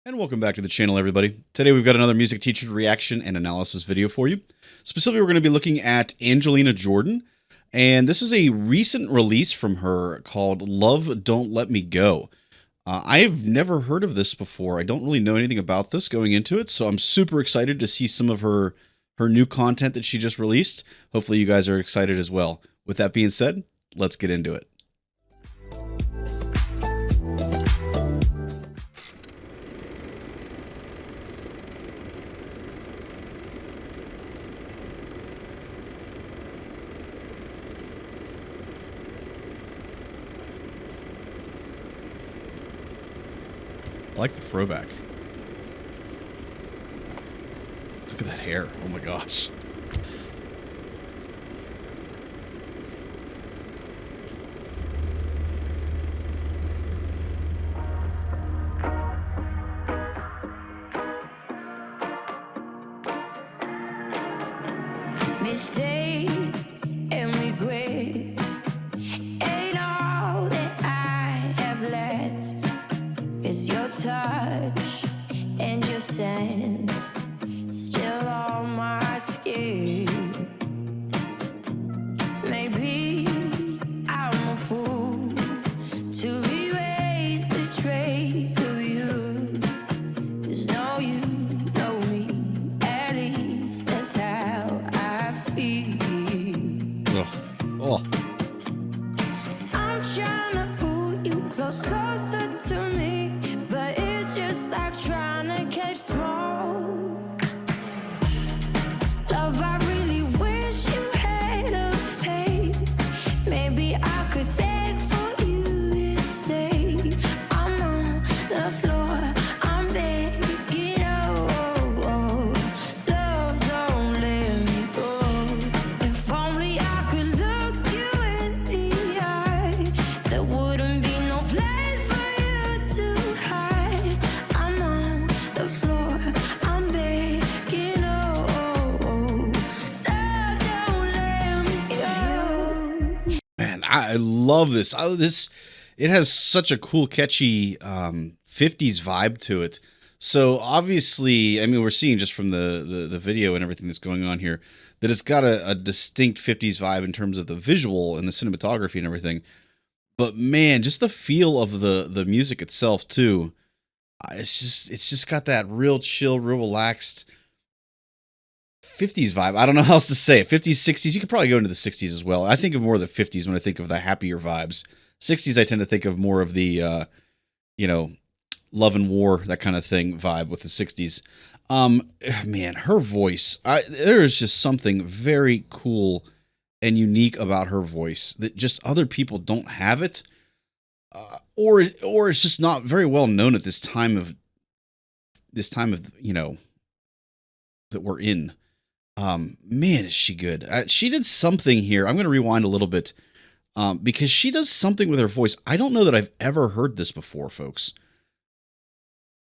And welcome back to the channel, everybody. Today we've got another music teacher reaction and analysis video for you. Specifically, we're going to be looking at Angelina Jordan, and this is a recent release from her called Love Don't Let Me Go. I've never heard of this before. I don't really know anything about this going into it, so I'm super excited to see some of her new content that she just released. Hopefully you guys are excited as well. With that being said, let's get into it. I like the throwback. Look at that hair. Oh my gosh. Mistakes and regrets ain't all that I have left, 'cause your touch and your sense still on my skin. Maybe I'm a fool to erase the trace of you, 'cause no, you know me, at least that's how I feel. Oh. I'm trying to pull you closer to me, but it's just like trying to catch smoke. Love, I really wish you had a face. Maybe I could beg for you to stay. I'm on the floor, I'm begging, oh, love, don't let me go. If only I could look you in the eye, there wouldn't be no place for you to hide. I'm on the floor, I'm begging, oh, love, don't let me go. Man, I love this. It has such a cool, catchy 50s vibe to it. So obviously, I mean, we're seeing just from the video and everything that's going on here that it's got a distinct 50s vibe in terms of the visual and the cinematography and everything. But man, just the feel of the music itself too. It's just got that real chill, real relaxed 50s vibe. I don't know how else to say it. 50s, 60s. You could probably go into the 60s as well. I think of more of the 50s when I think of the happier vibes. 60s, I tend to think of more of the, love and war, that kind of thing vibe with the 60s. Man, her voice. There is just something very cool and unique about her voice that just other people don't have it. Or it's just not very well known at this time of, that we're in. Man, is she good. She did something here. I'm going to rewind a little bit because she does something with her voice. I don't know that I've ever heard this before, folks.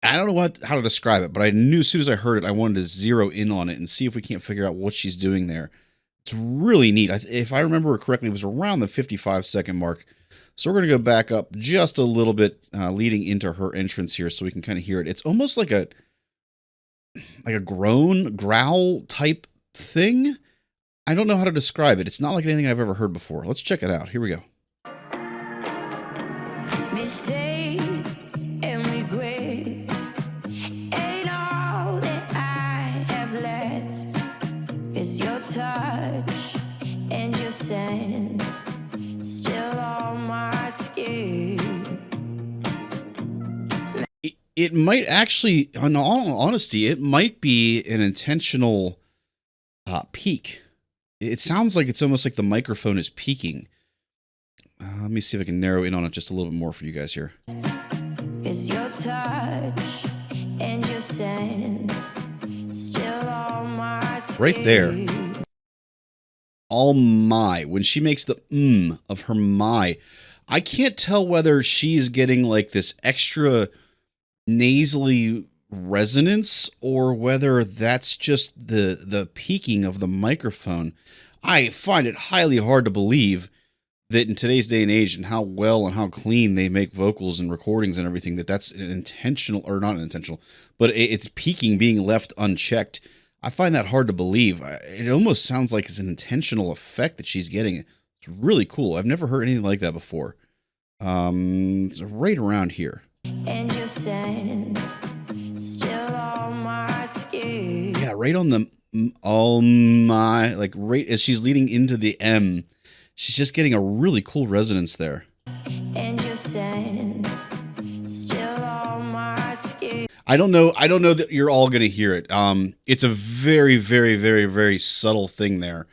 I don't know how to describe it, but I knew as soon as I heard it, I wanted to zero in on it and see if we can't figure out what she's doing there. It's really neat. If I remember correctly, it was around the 55-second mark. So we're going to go back up just a little bit leading into her entrance here so we can kind of hear it. It's almost like a growl type thing. I don't know how to describe it. It's not like anything I've ever heard before. Let's check it out. Here we go. Mistakes and regrets ain't all that I have left, 'cause your touch and your sense still on my skin. It might actually, in all honesty, it might be an intentional peak. It sounds like it's almost like the microphone is peaking. Let me see if I can narrow in on it just a little bit more for you guys here. 'Cause your touch and your sense still on my skin. Right there. All my. When she makes the of her my, I can't tell whether she's getting like this extra nasally resonance or whether that's just the peaking of the microphone. I find it highly hard to believe that in today's day and age and how well and how clean they make vocals and recordings and everything, that's an intentional or not an intentional, but it's peaking being left unchecked. I find that hard to believe. It almost sounds like it's an intentional effect that she's getting. It's really cool. I've never heard anything like that before. It's right around here. And your sense still on my skin. Yeah, right on the all my, like right as she's leading into the M. She's just getting a really cool resonance there. And your sense still on my skin. I don't know that you're all going to hear it. It's a very, very, very, very subtle thing there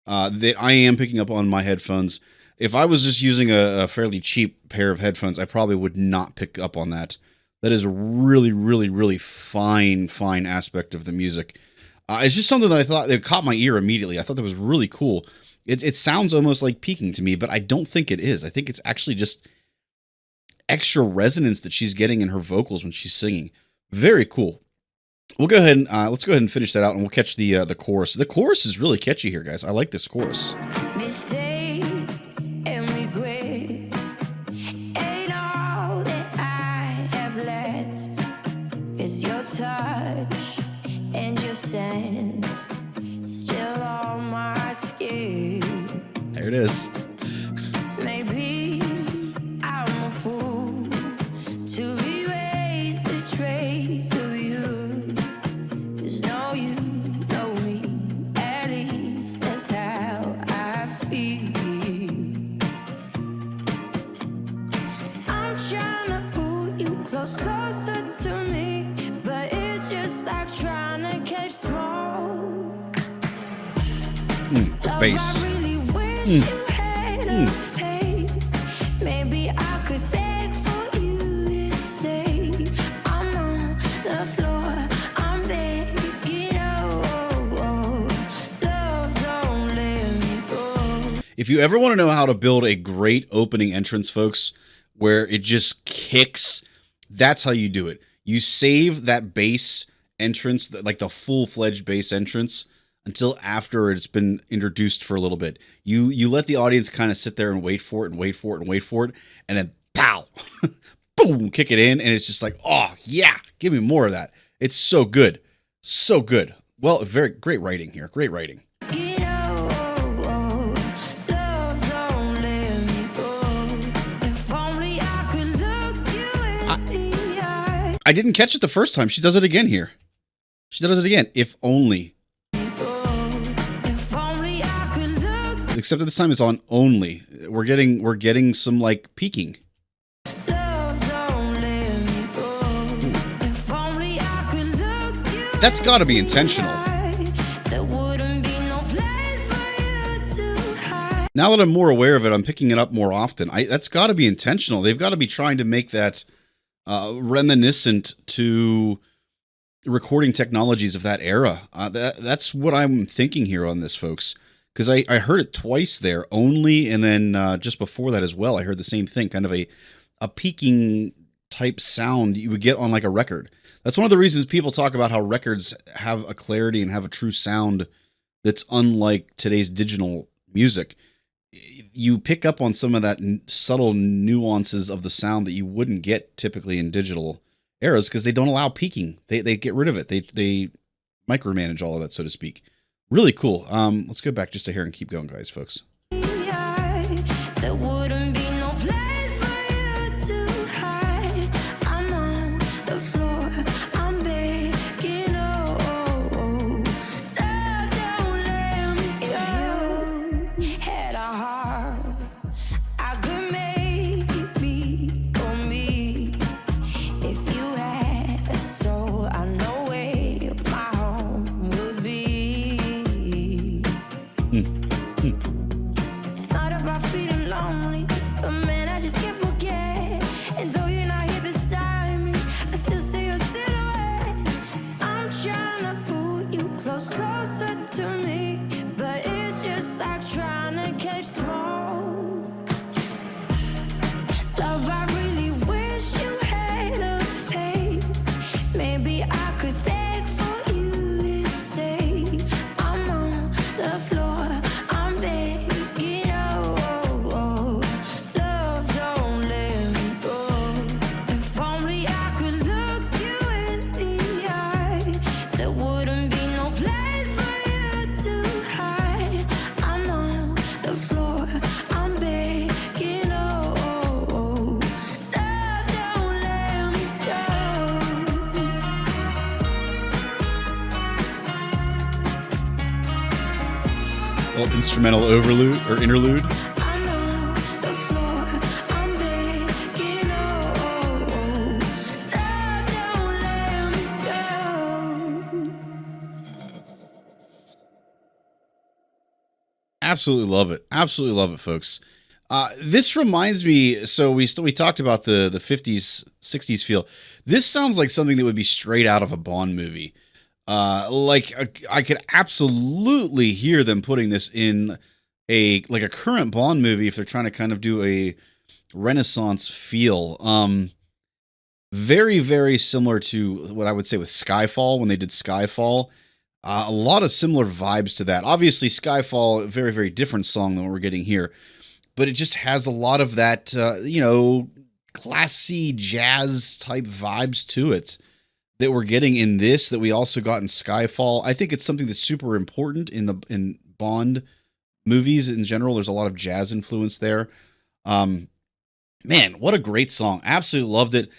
that I am picking up on my headphones. If I was just using a fairly cheap pair of headphones, I probably would not pick up on that. That is a really, really, really fine aspect of the music. It's just something that I thought that caught my ear immediately. I thought that was really cool. It sounds almost like peaking to me, but I don't think it is. I think it's actually just extra resonance that she's getting in her vocals when she's singing. Very cool. We'll go ahead and let's go ahead and finish that out, and we'll catch the chorus. The chorus is really catchy here, guys. I like this chorus. Mistakes and regrets ain't all that I have left. 'Cause your touch and your sense still on my skin. There it is. Maybe I'm a fool to erase the trace of you. 'Cause no, you know me, at least that's how I feel. I'm trying to pull you closer to me, but it's just like trying to catch smoke. Bass. I really wish you had a face. Maybe I could beg for you to stay. I'm on the floor, I'm begging, oh, love, don't let me go. If you ever want to know how to build a great opening entrance, folks, where it just kicks, that's how you do it. You save that bass entrance, like the full-fledged bass entrance, until after it's been introduced for a little bit. You let the audience kind of sit there and wait for it and wait for it and wait for it, and then pow, boom, kick it in, and it's just like, oh yeah, give me more of that. It's so good, so good. Well, very great writing here, great writing. Love, don't let me go. If only I could look you in the eye. I didn't catch it the first time. She does it again here. She does it again. If only. If only I could look. Except that this time it's on only. We're getting some like peaking. Love, don't let me go. If only I could look you. That's got to be intentional. There wouldn't be no place for you to hide. Now that I'm more aware of it, I'm picking it up more often. That's got to be intentional. They've got to be trying to make that reminiscent to recording technologies of that era. That's what I'm thinking here on this, folks. Because I heard it twice there, only, and then just before that as well, I heard the same thing, kind of a peaking type sound you would get on like a record. That's one of the reasons people talk about how records have a clarity and have a true sound that's unlike today's digital music. You pick up on some of that subtle nuances of the sound that you wouldn't get typically in digital eras because they don't allow peaking. They get rid of it. They micromanage all of that, so to speak. Really cool. Let's go back just a hair and keep going, guys, folks. There wouldn't be no place for you to hide. I'm on the floor, I'm begging, oh, love, don't let me go. If you had a heart, I could make it beat for me. If you had a soul, I know where my home would be. It's not about feeling lonely. Little instrumental overlude or interlude. I'm on the floor, I'm begging, oh, love, don't let me go. Absolutely love it. Absolutely love it, folks. This reminds me. So we talked about the 50s 60s feel. This sounds like something that would be straight out of a Bond movie. I could absolutely hear them putting this in a current Bond movie if they're trying to kind of do a Renaissance feel. Very very similar to what I would say with Skyfall when they did Skyfall. A lot of similar vibes to that. Obviously, Skyfall, a very, very different song than what we're getting here, but it just has a lot of that, classy jazz type vibes to it that we're getting in this that we also got in Skyfall. I think it's something that's super important in Bond movies in general. There's a lot of jazz influence there. Um, Man, what a great song! Absolutely loved it.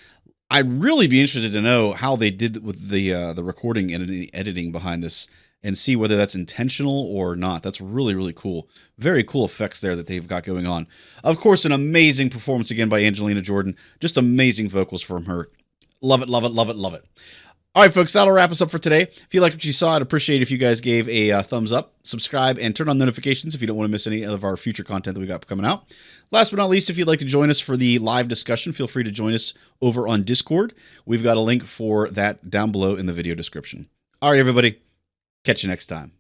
I'd really be interested to know how they did with the recording and the editing behind this, and see whether that's intentional or not. That's really really cool. Very cool effects there that they've got going on. Of course, an amazing performance again by Angelina Jordan. Just amazing vocals from her. Love it, love it, love it, love it. All right, folks, that'll wrap us up for today. If you liked what you saw, I'd appreciate if you guys gave a thumbs up, subscribe, and turn on notifications if you don't want to miss any of our future content that we got coming out. Last but not least, if you'd like to join us for the live discussion, feel free to join us over on Discord. We've got a link for that down below in the video description. All right, everybody, catch you next time.